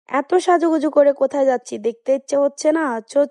এত সাজুগুজু করে কোথায় যাচ্ছি দেখতে ইচ্ছে হচ্ছে না?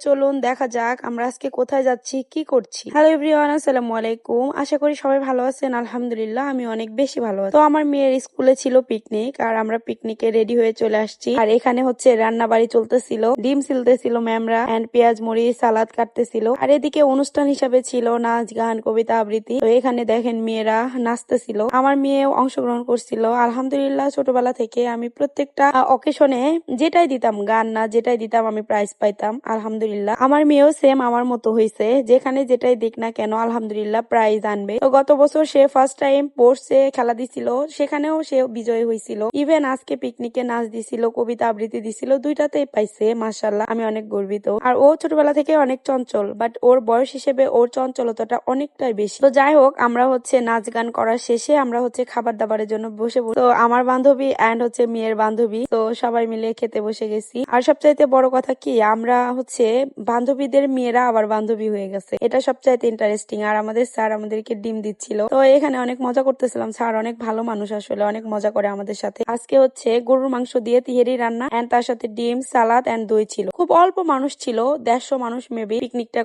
চলুন দেখা যাক আমরা আজকে কোথায় যাচ্ছি, কি করছি। হ্যালো এভরিওয়ান, আসসালামু আলাইকুম। আশা করি সবাই ভালো আছেন। আলহামদুলিল্লাহ আমি অনেক বেশি ভালো আছি। তো আমার মেয়ের স্কুলে ছিল পিকনিক, আর আমরা পিকনিকে রেডি হয়ে চলে আসছি। আর এখানে হচ্ছে রান্না বাড়ি চলতেছিল, ডিম সিলতেছিল ম্যামরা, এন্ড পেঁয়াজ মরিচ সালাদ কাটতেছিল। আর এদিকে অনুষ্ঠান হিসাবে ছিল নাচ গান কবিতা আবৃত্তি। তো এখানে দেখেন মেয়েরা নাচতেছিল, আমার মেয়েও অংশগ্রহণ করছিল। আলহামদুলিল্লাহ ছোটবেলা থেকে আমি প্রত্যেকটা অকেশনে যেটাই দিতাম, গান না যেটাই দিতাম আমি প্রাইজ পাইতাম। আলহামদুলিল্লাহ আমার মেয়েও সেম আমার মতো হয়েছে, যেখানে যেটাই দিক না কেন আলহামদুলিল্লাহ প্রাইজ আনবে। তো গত বছর সে ফার্স্ট টাইম স্পোর্টসে খেলা দিছিল, সেখানেও সে বিজয়ী হয়েছিল। ইভেন আজকে পিকনিকে নাচ দিছিল, কবিতা আবৃত্তি দিছিল, দুইটাতেই পাইছে। মাশাআল্লাহ আমি অনেক গর্বিত। আর ও ছোটবেলা থেকে অনেক চঞ্চল, বাট ওর বয়স হিসেবে ওর চঞ্চলতাটা অনেকটাই বেশি। তো যাই হোক, আমরা হচ্ছে নাচ গান করার শেষে আমরা হচ্ছে খাবার দাবারের জন্য বসে তো আমার বান্ধবী এন্ড হচ্ছে মেয়ের বান্ধবী, তো সবাই মিলে খেতে বসে গেছি। আর সবচাইতে বড় কথা কি, আমরা হচ্ছে বান্ধবীদের মেয়েরা আবার বান্ধবী হয়ে গেছে, এটা সবচাইতে ইন্টারেস্টিং। আর আমাদের স্যার আমাদেরকে ডিম দিচ্ছিল, তো এখানে অনেক মজা করতেছিলাম। স্যার অনেক ভালো মানুষ, আসলে অনেক মজা করে আমাদের সাথে। আজকে হচ্ছে গরুর মাংস দিয়ে তিহেরি রান্না এন্ড তার সাথে ডিম সালাদ এন্ড দই ছিল। খুব অল্প মানুষ ছিল, 150 মানুষ মেবি পিকনিকটা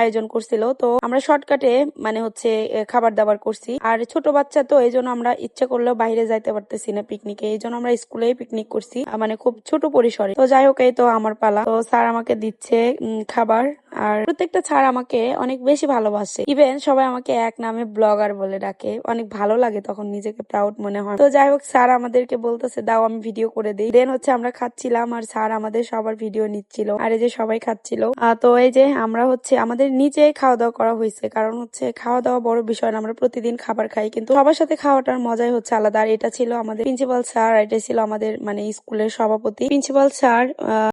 আয়োজন করছিল। তো আমরা শর্টকাটে মানে হচ্ছে খাবার দাবার করছি। আর ছোট বাচ্চা তো এই জন্য আমরা ইচ্ছা করলেও বাইরে যাইতে পারতেছি না পিকনিকে, এই জন্য আমরা স্কুলেই পিকনিক করছি, মানে খুব ছোট পরিসরে। তো যাই হোক, এই তো আমার পালা। তো স্যার আমাকে দিচ্ছে খাবার। আর প্রত্যেকটা স্যার আমাকে অনেক বেশি ভালোবাসে, ইভেন সবাই আমাকে এক নামে ব্লগার বলে ডাকে। অনেক ভালো লাগে, তখন নিজেকে প্রাউড মনে হয়। তো যাই হোক, স্যার আমাদেরকে বলতেছে দাও আমি ভিডিও করে দিই। দেন হচ্ছে আমরা খাচ্ছিলাম, আর স্যার আমাদের সবার ভিডিও নিচ্ছিল, আর এই যে সবাই খাচ্ছিল। তো এই যে আমরা হচ্ছে আমাদের নিচে খাওয়া দাওয়া করা হয়েছে, কারণ হচ্ছে খাওয়া দাওয়া বড় বিষয় না, আমরা প্রতিদিন খাবার খাই, কিন্তু সবার সাথে খাওয়াটার মজাই হচ্ছে আলাদা। আর এটা ছিল আমাদের প্রিন্সিপাল স্যার, এটা ছিল আমাদের মানে স্কুলের সভাপতি প্রিন্সিপাল স্যার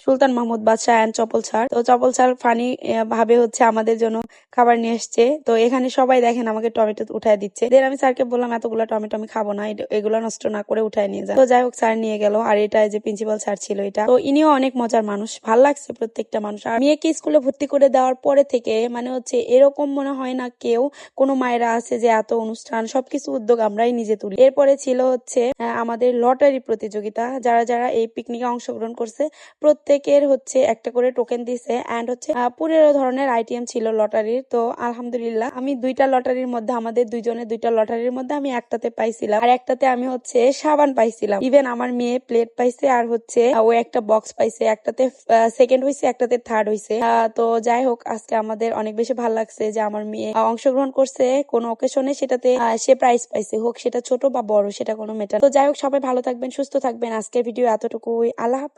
সুলতান মাহমুদ বাদশাহ এন্ড চপল স্যার। তো চপল স্যার ফানি ভাবে হচ্ছে আমাদের জন্য খাবার নিয়ে এসছে। তো এখানে সবাই দেখেন আমাকে টমেটো উঠায় দিচ্ছে। দেন আমি স্যারকে বললাম এতগুলো টমেটো আমি খাবো না, এগুলো নষ্ট না করে উঠায় নিয়ে যায়। তো যাই হোক, স্যার নিয়ে গেল। আর এটা যে প্রিন্সিপাল স্যার ছিল, এটা তো ইনিও অনেক মজার মানুষ, ভাল লাগছে প্রত্যেকটা মানুষ। আর মেয়েকে স্কুলে ভর্তি করে দেওয়ার পরে থেকে মানে হচ্ছে এরকম মনে হয় না কেউ কোনো মায়েরা আছে যে এত অনুষ্ঠান সবকিছু উদ্যোগ আমরাই নিজে তুলি। এরপরে ছিল হচ্ছে আমাদের লটারি প্রতিযোগিতা, যারা যারা এই পিকনিকে অংশগ্রহণ করছে প্রত্যেকের হচ্ছে একটা করে টোকেন দিছে, এন্ড হচ্ছে 15 ধরনের আইটেম ছিল লটারির। তো আলহামদুলিল্লাহ আমি দুইটা লটারির মধ্যে, আমাদের দুইজনের দুইটা লটারির মধ্যে আমি একটাতে পাইছিলাম, আর একটাতে আমি হচ্ছে সাবান পাইছিলাম। ইভেন আমার মেয়ে প্লেট পাইছে, আর হচ্ছে ও একটা বক্স পাইছে, একটাতে সেকেন্ড হয়েছে, একটাতে থার্ড হয়েছে। তো যাই হোক, আজকে আমাদের অনেক বেশি ভালো লাগছে যে আমার মেয়ে অংশগ্রহণ করছে কোন অকেশনে, সেটাতে সে প্রাইজ পাইছে, হোক সেটা ছোট বা বড় সেটা কোনো ম্যাটার। তো যাই হোক, সবাই ভালো থাকবেন, সুস্থ থাকবেন। আজকের ভিডিও এতটুকুই। আল্লাহ হাফেজ।